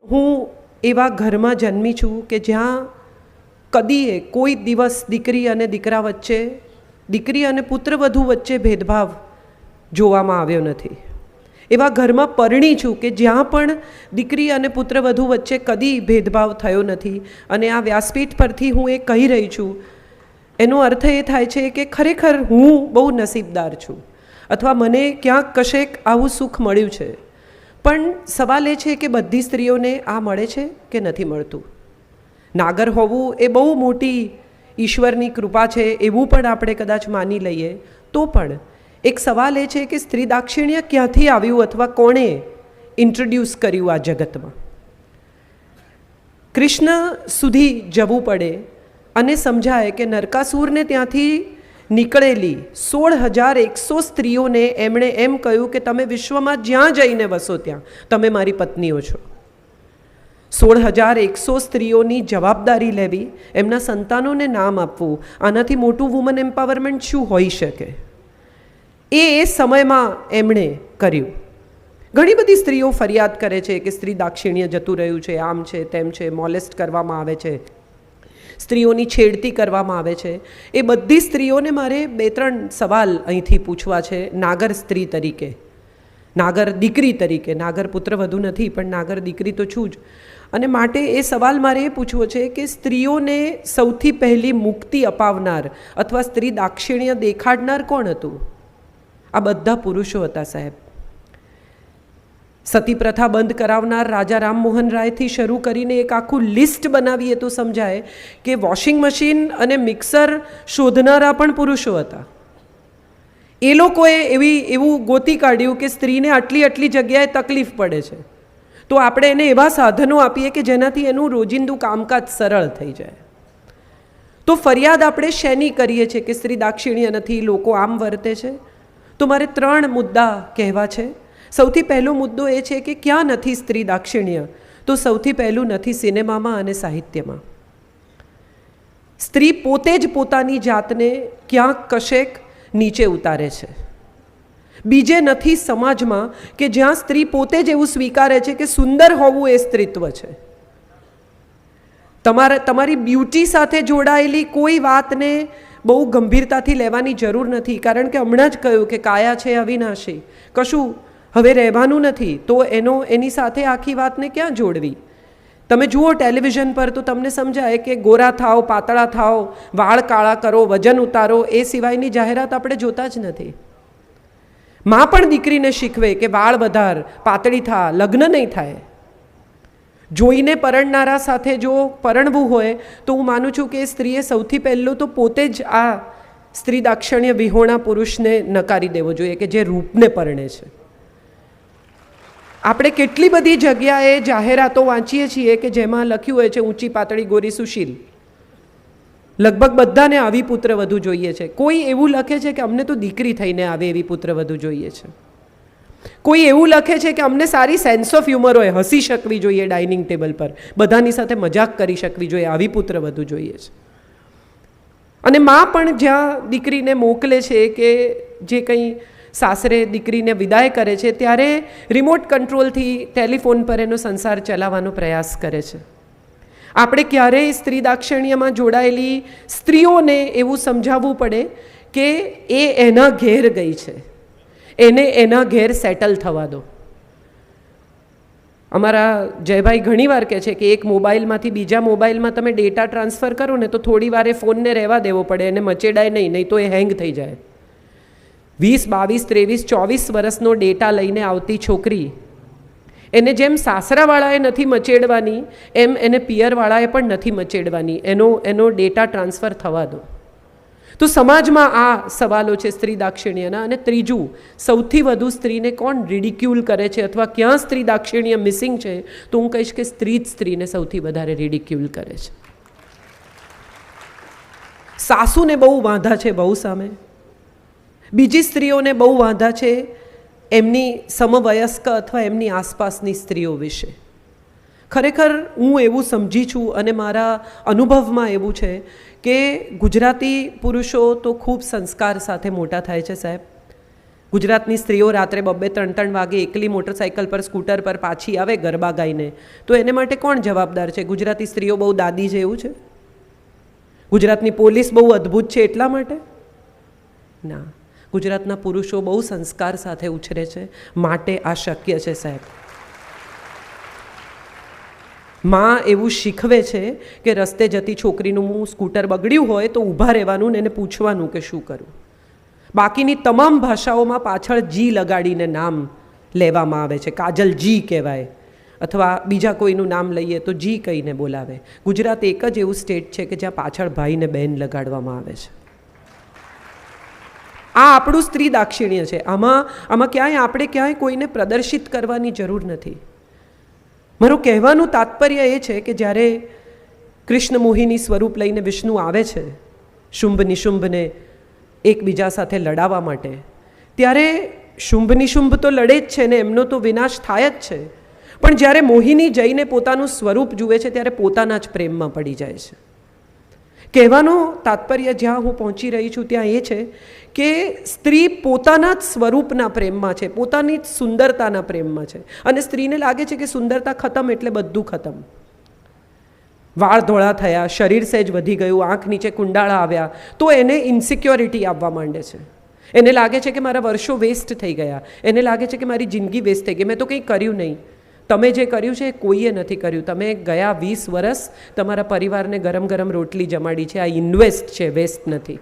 હું એવા ઘરમાં જન્મી છું કે જ્યાં કદીએ કોઈ દિવસ દીકરી અને દીકરા વચ્ચે, દીકરી અને પુત્રવધુ વચ્ચે ભેદભાવ જોવામાં આવ્યો નથી. એવા ઘરમાં પરણી છું કે જ્યાં પણ દીકરી અને પુત્રવધુ વચ્ચે કદી ભેદભાવ થયો નથી. અને આ વ્યાસપીઠ પરથી હું એ કહી રહી છું, એનો અર્થ એ થાય છે કે ખરેખર હું બહુ નસીબદાર છું, અથવા મને ક્યાંક કશેક આવું સુખ મળ્યું છે. પણ સવાલ એ છે કે બધી સ્ત્રીઓને આ મળે છે કે નથી મળતું. નાગર હોવું એ બહુ મોટી ઈશ્વરની કૃપા છે એવું પણ આપણે કદાચ માની લઈએ. તો પણ એક સવાલ એ છે કે સ્ત્રી દાક્ષિણ્ય ક્યાંથી આવ્યું, અથવા કોણે ઇન્ટ્રોડ્યુસ કર્યું આ જગતમાં. કૃષ્ણ સુધી જવું પડે અને સમજાય કે નરકાસુરને ત્યાંથી નીકળેલી 16,100 સ્ત્રીઓને એમણે એમ કહ્યું કે તમે વિશ્વમાં જ્યાં જઈને વસો ત્યાં તમે મારી પત્નીઓ છો. 16,100 સ્ત્રીઓની જવાબદારી લેવી, એમના સંતાનોને નામ આપવું, આનાથી મોટું વુમન એમ્પાવરમેન્ટ શું હોઈ શકે? એ સમયમાં એમણે કર્યું. ઘણી બધી સ્ત્રીઓ ફરિયાદ કરે છે કે સ્ત્રી દાક્ષિણ્ય જતું રહ્યું છે, આમ છે તેમ છે, મોલેસ્ટ કરવામાં આવે છે, સ્ત્રીઓની છેડતી કરવામાં આવે છે. એ બધી સ્ત્રીઓને મારે 2-3 સવાલ અહીંથી પૂછવા છે, નાગર સ્ત્રી તરીકે, નાગર દીકરી તરીકે. નાગર પુત્રવધુ નથી, પણ નાગર દીકરી તો છું જ. અને માટે એ સવાલ મારે એ પૂછવો છે કે સ્ત્રીઓને સૌથી પહેલી મુક્તિ અપાવનાર અથવા સ્ત્રી દાક્ષિણ્ય દેખાડનાર કોણ હતું? આ બધા પુરુષો હતા સાહેબ. સતી પ્રથા બંધ કરાવનાર રાજા રામમોહન રાયથી શરૂ કરીને એક આખું લિસ્ટ બનાવીએ તો સમજાય કે વોશિંગ મશીન અને મિક્સર શોધનારા પણ પુરુષો હતા. એ લોકોએ એવું ગોતી કાઢ્યું કે સ્ત્રીને આટલી જગ્યાએ તકલીફ પડે છે, તો આપણે એને એવા સાધનો આપીએ કે જેનાથી એનું રોજિંદું કામકાજ સરળ થઈ જાય. તો ફરિયાદ આપણે શેની કરીએ છીએ કે સ્ત્રી દાક્ષિણ્ય નથી, લોકો આમ વર્તે છે? તો મારે 3 મુદ્દા કહેવા છે. સૌથી પહેલો મુદ્દો એ છે કે ક્યાં નથી સ્ત્રી દાક્ષિણ્ય? તો સૌથી પહેલું નથી સિનેમામાં અને સાહિત્યમાં. સ્ત્રી પોતે જ પોતાની જાતને ક્યાંક કશેક નીચે ઉતારે છે. બીજે નથી સમાજમાં કે જ્યાં સ્ત્રી પોતે જ એવું સ્વીકારે છે કે સુંદર હોવું એ સ્ત્રીત્વ છે. તમારી બ્યુટી સાથે જોડાયેલી કોઈ વાતને બહુ ગંભીરતાથી લેવાની જરૂર નથી, કારણ કે હમણાં જ કહ્યું કે કાયા છે અવિનાશી, કશું હવે રહેવાનું નથી. તો એની સાથે આખી વાતને ક્યાં જોડવી? તમે જુઓ ટેલિવિઝન પર તો તમને સમજાય કે ગોરા થાઓ, પાતળા થાઓ, વાળ કાળા કરો, વજન ઉતારો, એ સિવાયની જાહેરાત આપણે જોતા જ નથી. માં પણ દીકરીને શીખવે કે વાળ વધાર, પાતળી થા, લગ્ન નહીં થાય. જોઈને પરણનારા સાથે જો પરણવું હોય તો હું માનું છું કે સ્ત્રીએ સૌથી પહેલું તો પોતે જ આ સ્ત્રી દાક્ષિણ્ય વિહોણા પુરુષને નકારી દેવો જોઈએ કે જે રૂપને પરણે છે. આપણે કેટલી બધી જગ્યાએ જાહેરાતો વાંચીએ છીએ કે જેમાં લખ્યું હોય છે ઊંચી પાતળી ગોરી સુશીલ. લગભગ બધાને આવી પુત્રવધુ જોઈએ છે. કોઈ એવું લખે છે કે અમને તો દીકરી થઈને આવે એવી પુત્રવધુ જોઈએ છે. કોઈ એવું લખે છે કે અમને સારી સેન્સ ઓફ હ્યુમર હોય, હસી શકવી જોઈએ ડાઇનિંગ ટેબલ પર, બધાની સાથે મજાક કરી શકવી જોઈએ, આવી પુત્રવધુ જોઈએ છે. અને માં પણ જ્યાં દીકરીને મોકલે છે કે જે કંઈ સાસરે દીકરીને વિદાય કરે છે ત્યારે રિમોટ કંટ્રોલથી ટેલિફોન પર એનો સંસાર ચલાવવાનો પ્રયાસ કરે છે. આપણે ક્યારેય સ્ત્રી દાક્ષિણ્યમાં જોડાયેલી સ્ત્રીઓને એવું સમજાવવું પડે કે એ એના ઘેર ગઈ છે, એને એના ઘેર સેટલ થવા દો. અમારા જયભાઈ ઘણીવાર કહે છે કે એક મોબાઈલમાંથી બીજા મોબાઈલમાં તમે ડેટા ટ્રાન્સફર કરો ને તો થોડી વારે ફોનને રહેવા દેવો પડે, એને મચેડાય નહીં તો એ હેંગ થઈ જાય. 20, 22, 23, 24 વર્ષનો ડેટા લઈને આવતી છોકરી, એને જેમ સાસરાવાળાએ નથી મચેડવાની એમ એને પિયરવાળાએ પણ નથી મચેડવાની. એનો ડેટા ટ્રાન્સફર થવા દો. તો સમાજમાં આ સવાલો છે સ્ત્રી દાક્ષિણ્યના. અને ત્રીજું, સૌથી વધુ સ્ત્રીને કોણ રિડિક્યુલ કરે છે અથવા ક્યાં સ્ત્રી દાક્ષિણ્ય મિસિંગ છે? તો હું કહીશ કે સ્ત્રી જ સ્ત્રીને સૌથી વધારે રિડિક્યુલ કરે છે. સાસુને બહુ વાંધા છે બહુ સામે, બીજી સ્ત્રીઓને બહુ વાંધા છે એમની સમવયસ્ક અથવા એમની આસપાસની સ્ત્રીઓ વિશે. ખરેખર હું એવું સમજી છું અને મારા અનુભવમાં એવું છે કે ગુજરાતી પુરુષો તો ખૂબ સંસ્કાર સાથે મોટા થાય છે સાહેબ. ગુજરાતની સ્ત્રીઓ રાત્રે 2-3 વાગે એકલી મોટરસાઇકલ પર સ્કૂટર પર પાછી આવે ગરબા ગાઈને, તો એને માટે કોણ જવાબદાર છે? ગુજરાતી સ્ત્રીઓ બહુ દાદી છે એવું છે? ગુજરાતની પોલીસ બહુ અદ્ભુત છે એટલા માટે? ના, ગુજરાતના પુરુષો બહુ સંસ્કાર સાથે ઉછરે છે, માટે આ શક્ય છે સાહેબ. માં એવું શીખવે છે કે રસ્તે જતી છોકરીનું સ્કૂટર બગડ્યું હોય તો ઊભા રહેવાનું ને એને પૂછવાનું કે શું કરું. બાકીની તમામ ભાષાઓમાં પાછળ જી લગાડીને નામ લેવામાં આવે છે. કાજલ જી કહેવાય, અથવા બીજા કોઈનું નામ લઈએ તો જી કહીને બોલાવે. ગુજરાત એક જ એવું સ્ટેટ છે કે જ્યાં પાછળ ભાઈ ને બહેન લગાડવામાં આવે છે. આ આપણું સ્ત્રી દાક્ષિણ્ય છે. આમાં ક્યાંય કોઈને પ્રદર્શિત કરવાની જરૂર નથી. મારું કહેવાનું તાત્પર્ય એ છે કે જ્યારે કૃષ્ણ મોહિની સ્વરૂપ લઈને વિષ્ણુ આવે છે શુંભ નિશુંભને એકબીજા સાથે લડાવવા માટે, ત્યારે શુંભ નિશુંભ તો લડે જ છે ને, એમનો તો વિનાશ થાય જ છે. પણ જ્યારે મોહિની જઈને પોતાનું સ્વરૂપ જુએ છે ત્યારે પોતાના જ પ્રેમમાં પડી જાય છે. કહેવાનું તાત્પર્ય જ્યાં હું પહોંચી રહી છું ત્યાં એ છે કે સ્ત્રી પોતાના જ સ્વરૂપના પ્રેમમાં છે, પોતાની જ સુંદરતાના પ્રેમમાં છે. અને સ્ત્રીને લાગે છે કે સુંદરતા ખતમ એટલે બધું ખતમ. વાળ ધોળા થયા, શરીર સહેજ વધી ગયું, આંખ નીચે કુંડાળા આવ્યા તો એને ઇન્સિક્યોરિટી આવવા માંડે છે. એને લાગે છે કે મારા વર્ષો વેસ્ટ થઈ ગયા, એને લાગે છે કે મારી જિંદગી વેસ્ટ થઈ ગઈ, મેં તો કંઈ કર્યું નહીં. તમે જે કર્યું છે એ કોઈએ નથી કર્યું. તમે ગયા 20 વર્ષ તમારા પરિવારને ગરમ ગરમ રોટલી જમાડી છે. આ ઇન્વેસ્ટ છે, વેસ્ટ નથી.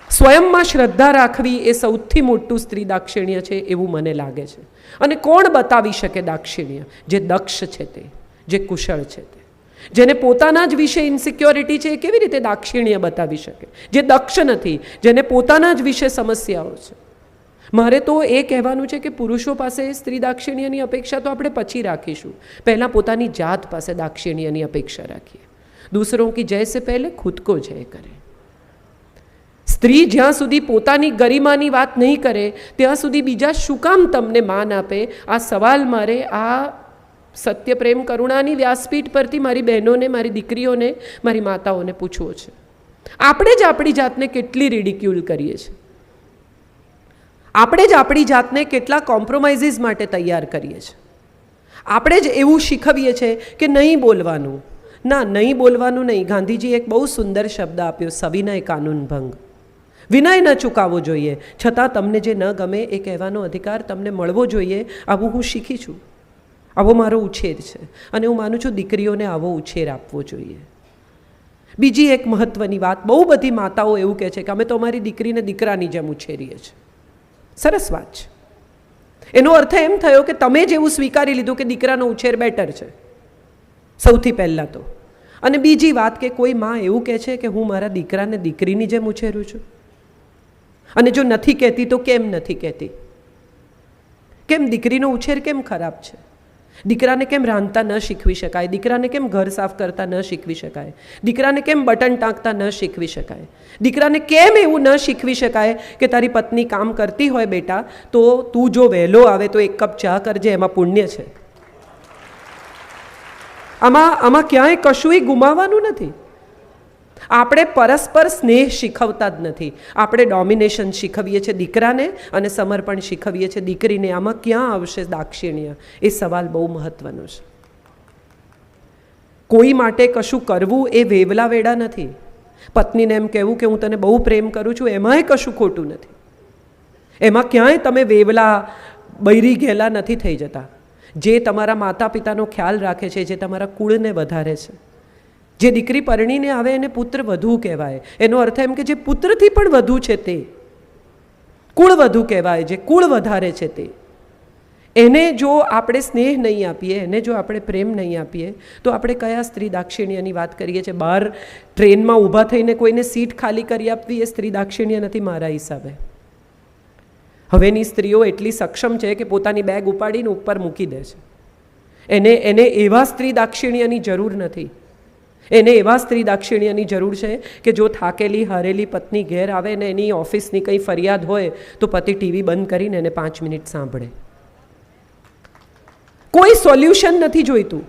સ્વયંમાં શ્રદ્ધા રાખવી એ સૌથી મોટું સ્ત્રી દાક્ષિણ્ય છે એવું મને લાગે છે. અને કોણ બતાવી શકે દાક્ષિણ્ય? જે દક્ષ છે તે, જે કુશળ છે તે, જેને પોતાના જ વિશે ઇન્સિક્યોરિટી છે એ કેવી રીતે દાક્ષિણ્ય બતાવી શકે? જે દક્ષ નથી, જેને પોતાના જ વિશે સમસ્યાઓ છે. મારે તો એ કહેવાનું છે કે પુરુષો પાસે સ્ત્રી દાક્ષિણ્યની અપેક્ષા તો આપણે પછી રાખીશું. પહેલાં પોતાની જાત પાસે દાક્ષિણ્યની અપેક્ષા રાખીએ. દૂસરોं की जय से पहले खुद को जय करे. સ્ત્રી જ્યાં સુધી પોતાની ગરિમાની વાત નહીં કરે ત્યાં સુધી બીજા શું કામ તમને માન આપે? આ સવાલ મારે આ સત્ય પ્રેમ કરુણાની વ્યાસપીઠ પરથી મારી બહેનોને, મારી દીકરીઓને, મારી માતાઓને પૂછવો છે. આપણે જ આપણી જાતને કેટલી રિડિક્યુલ કરીએ છીએ. આપણે જ આપણી જાતને કેટલા કોમ્પ્રોમાઇઝીસ માટે તૈયાર કરીએ છીએ. આપણે જ એવું શીખવીએ છીએ કે નહીં બોલવાનું. ના, નહીં બોલવાનું નહીં. ગાંધીજી એક બહુ સુંદર શબ્દ આપ્યો, સવિનય કાનૂન ભંગ. વિનય ન ચૂકાવવો જોઈએ, છતાં તમને જે ન ગમે એ કહેવાનો અધિકાર તમને મળવો જોઈએ. આવું હું શીખી છું, આવો મારો ઉછેર છે અને હું માનું છું દીકરીઓને આવો ઉછેર આપવો જોઈએ. બીજી એક મહત્ત્વની વાત, બહુ બધી માતાઓ એવું કહે છે કે અમે તો અમારી દીકરીને દીકરાની જેમ ઉછેરીએ છીએ. સરસ વાત છે. એનો અર્થ એમ થયો કે તમે જ એવું સ્વીકારી લીધું કે દીકરાનો ઉછેર બેટર છે, સૌથી પહેલાં તો. અને બીજી વાત કે કોઈ માં એવું કહે છે કે હું મારા દીકરાને દીકરીની જેમ ઉછેરું છું. અને જો નથી કહેતી તો કેમ નથી કહેતી? કેમ દીકરીનો ઉછેર કેમ ખરાબ છે? દીકરાને કેમ રાંધતા ન શીખવી શકાય? દીકરાને કેમ ઘર સાફ કરતા ન શીખવી શકાય? દીકરાને કેમ બટન ટાંકતા ન શીખવી શકાય? દીકરાને કેમ એવું ન શીખવી શકાય કે તારી પત્ની કામ કરતી હોય બેટા તો તું જો વહેલો આવે તો 1 કપ ચા કરજે, એમાં પુણ્ય છે. આમાં ક્યાંય કશુંય ગુમાવવાનું નથી. આપણે પરસ્પર સ્નેહ શીખવતા જ નથી. આપણે ડોમિનેશન શીખવીએ છીએ દીકરાને અને સમર્પણ શીખવીએ છીએ દીકરીને. આમાં ક્યાં આવશે દાક્ષિણ્ય? એ સવાલ બહુ મહત્વનો છે. કોઈ માટે કશું કરવું એ વેવલા વેડા નથી. પત્નીને એમ કહેવું કે હું તને બહુ પ્રેમ કરું છું, એમાંય કશું ખોટું નથી. એમાં ક્યાંય તમે વેવલા બૈરી ગયેલા નથી થઈ જતા. જે તમારા માતા પિતાનો ખ્યાલ રાખે છે, જે તમારા કુળને વધારે છે, જે દીકરી પરણીને આવે એને પુત્ર વધુ કહેવાય. એનો અર્થ એમ કે જે પુત્રથી પણ વધુ છે તે કુળ વધુ કહેવાય. જે કુળ વધારે છે તે, એને જો આપણે સ્નેહ નહીં આપીએ, એને જો આપણે પ્રેમ નહીં આપીએ તો આપણે કયા સ્ત્રી દાક્ષિણ્યની વાત કરીએ છીએ? બહાર ટ્રેનમાં ઊભા થઈને કોઈને સીટ ખાલી કરી આપવી એ સ્ત્રી દાક્ષિણ્ય નથી મારા હિસાબે. હવેની સ્ત્રીઓ એટલી સક્ષમ છે કે પોતાની બેગ ઉપાડીને ઉપર મૂકી દે છે. એને એવા સ્ત્રી દાક્ષિણ્યની જરૂર નથી. એને એવા સ્ત્રી દાક્ષિણ્યની જરૂર છે કે જો થાકેલી હારેલી પત્ની ઘેર આવે ને એની ઓફિસની કંઈ ફરિયાદ હોય તો પતિ ટીવી બંધ કરીને એને 5 મિનિટ સાંભળે. કોઈ સોલ્યુશન નથી જોઈતું.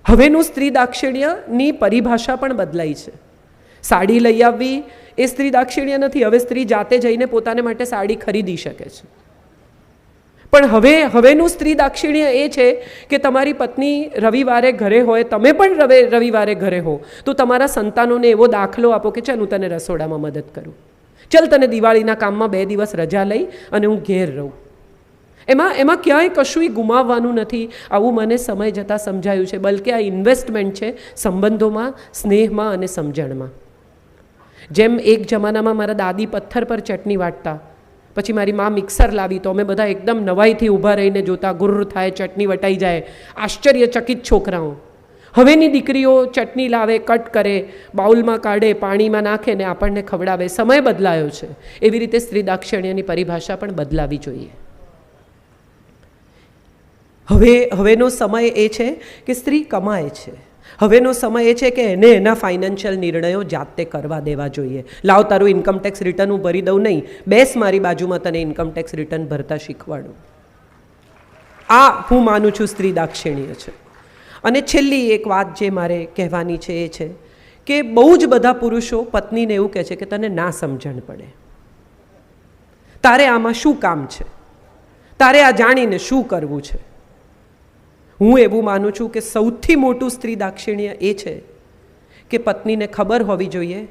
હવેનું સ્ત્રી દાક્ષિણ્યની પરિભાષા પણ બદલાઈ છે. સાડી લઈ આવવી એ સ્ત્રી દાક્ષિણ્ય નથી. હવે સ્ત્રી જાતે જઈને પોતાને માટે સાડી ખરીદી શકે છે. પણ હવેનું સ્ત્રી દાક્ષિણ્ય એ છે કે તમારી પત્ની રવિવારે ઘરે હોય, તમે પણ રવિવારે ઘરે હો, તો તમારા સંતાનોને એવો દાખલો આપો કે ચાલ હું તને રસોડામાં મદદ કરું, ચાલ તને દિવાળીના કામમાં 2 દિવસ રજા લઈ અને હું ઘેર રહું. એમાં ક્યાંય કશુંય ગુમાવવાનું નથી. આવું મને સમય જતાં સમજાયું છે. બલકે આ ઇન્વેસ્ટમેન્ટ છે સંબંધોમાં, સ્નેહમાં અને સમજણમાં. જેમ એક જમાનામાં મારા દાદી પથ્થર પર ચટણી વાટતા, પછી મારી મા મિક્સર લાવી તો અમે બધા એકદમ નવાઈથી ઊભા રહીને જોતા, ગુર્ર થાય, ચટણી વટાઈ જાય, આશ્ચર્યચકિત છોકરાઓ. હવેની દીકરીઓ ચટણી લાવે, કટ કરે, બાઉલમાં કાઢે, પાણીમાં નાખે ને આપણને ખવડાવે. સમય બદલાયો છે. એવી રીતે સ્ત્રી દાક્ષિણ્યની પરિભાષા પણ બદલાવી જોઈએ. હવેનો સમય એ છે કે સ્ત્રી કમાય છે. હવેનો સમય એ છે કે એને એના ફાઇનાન્શિયલ નિર્ણયો જાતે કરવા દેવા જોઈએ. લાવ તારું ઇન્કમટેક્સ રિટર્ન હું ભરી દઉં નહીં, બેસ મારી બાજુમાં, તને ઇન્કમટેક્સ રિટર્ન ભરતા શીખવાડું. આ હું માનું છું સ્ત્રી દાક્ષિણ્ય છે. અને છેલ્લી એક વાત જે મારે કહેવાની છે એ છે કે બહુ જ બધા પુરુષો પત્નીને એવું કહે છે કે તને ના સમજણ પડે, તારે આમાં શું કામ છે, તારે આ જાણીને શું કરવું છે. હું એવું માનું છું કે સૌથી મોટું સ્ત્રી દાક્ષિણ્ય એ છે કે પત્નીને ખબર હોવી જોઈએ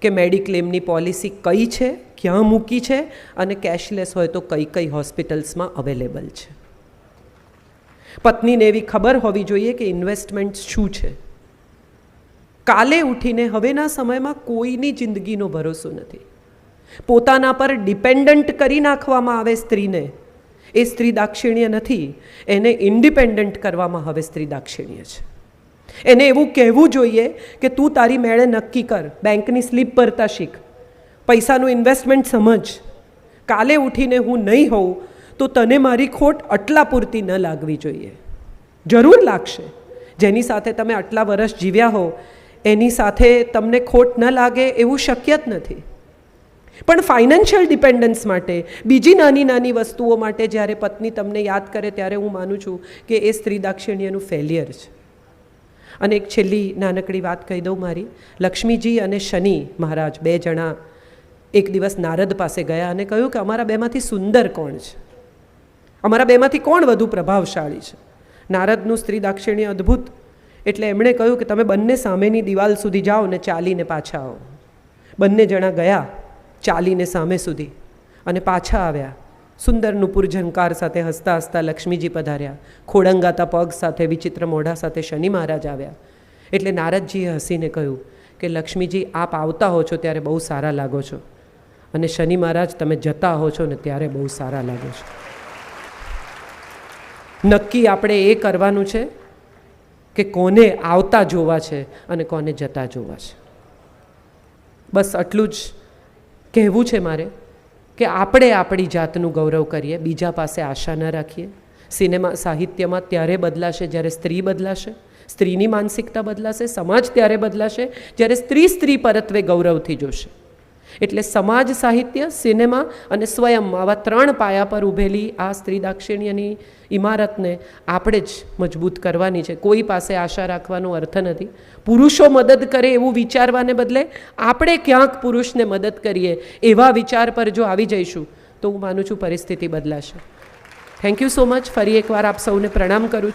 કે મેડિક્લેમની પોલિસી કઈ છે, ક્યાં મૂકી છે, અને કેશલેસ હોય તો કઈ કઈ હોસ્પિટલ્સમાં અવેલેબલ છે. પત્નીને એવી ખબર હોવી જોઈએ કે ઇન્વેસ્ટમેન્ટ શું છે. કાલે ઉઠીને હવેના સમયમાં કોઈની જિંદગીનો ભરોસો નથી. પોતાના પર ડિપેન્ડન્ટ કરી નાખવામાં આવે સ્ત્રીને, એ સ્ત્રી દાક્ષિણ્ય નથી. એને ઇન્ડિપેન્ડન્ટ કરવામાં હવે સ્ત્રી દાક્ષિણ્ય છે. એને એવું કહેવું જોઈએ કે તું તારી મેળે નક્કી કર, બેંકની સ્લીપ ભરતા શીખ, પૈસાનું ઇન્વેસ્ટમેન્ટ સમજ. કાલે ઉઠીને હું નહીં હોઉં તો તને મારી ખોટ આટલા પૂરતી ન લાગવી જોઈએ. જરૂર લાગશે. જેની સાથે તમે આટલા વર્ષ જીવ્યા હો એની સાથે તમને ખોટ ન લાગે એવું શક્ય જ નથી. પણ ફાઇનાન્શિયલ ડિપેન્ડન્સ માટે, બીજી નાની નાની વસ્તુઓ માટે જ્યારે પત્ની તમને યાદ કરે ત્યારે હું માનું છું કે એ સ્ત્રી દાક્ષિણ્યનું ફેલિયર છે. અને એક છેલ્લી નાનકડી વાત કહી દઉં મારી. લક્ષ્મીજી અને શનિ મહારાજ 2 જણા એક દિવસ નારદ પાસે ગયા અને કહ્યું કે અમારા બેમાંથી સુંદર કોણ છે, અમારા બેમાંથી કોણ વધુ પ્રભાવશાળી છે. નારદનું સ્ત્રી દાક્ષિણ્ય અદ્ભુત. એટલે એમણે કહ્યું કે તમે બંને સામેની દિવાલ સુધી જાઓ ને ચાલીને પાછા આવો. બંને જણા ગયા ચાલીને સામે સુધી અને પાછા આવ્યા. સુંદર નુપુર ઝંકાર સાથે હસતા હસતા લક્ષ્મીજી પધાર્યા. ખોડંગાતા પગ સાથે, વિચિત્ર મોઢા સાથે શનિ મહારાજ આવ્યા. એટલે નારદજીએ હસીને કહ્યું કે લક્ષ્મીજી, આપ આવતા હો છો ત્યારે બહુ સારા લાગો છો, અને શનિ મહારાજ તમે જતા હો છો ને ત્યારે બહુ સારા લાગો છો. નક્કી આપણે એ કરવાનું છે કે કોને આવતા જોવા છે અને કોને જતા જોવા છે. બસ આટલું જ કહેવું છે મારે કે આપણે આપણી જાતનું ગૌરવ કરીએ, બીજા પાસે આશા ન રાખીએ. સિનેમા સાહિત્યમાં ત્યારે બદલાશે જ્યારે સ્ત્રી બદલાશે, સ્ત્રીની માનસિકતા બદલાશે. સમાજ ત્યારે બદલાશે જ્યારે સ્ત્રી પરત્વે ગૌરવથી જોશે. એટલે સમાજ, સાહિત્ય, સિનેમા અને સ્વયં, આવા 3 પાયા પર ઊભેલી આ સ્ત્રી દાક્ષિણ્યની ઇમારતને આપણે જ મજબૂત કરવાની છે. કોઈ પાસે આશા રાખવાનો અર્થ નથી. પુરુષો મદદ કરે એવું વિચારવાને બદલે આપણે ક્યાંક પુરુષને મદદ કરીએ એવા વિચાર પર જો આવી જઈશું તો હું માનું છું પરિસ્થિતિ બદલાશે. Thank you so much. ફરી એકવાર આપ સૌને પ્રણામ કરું છું.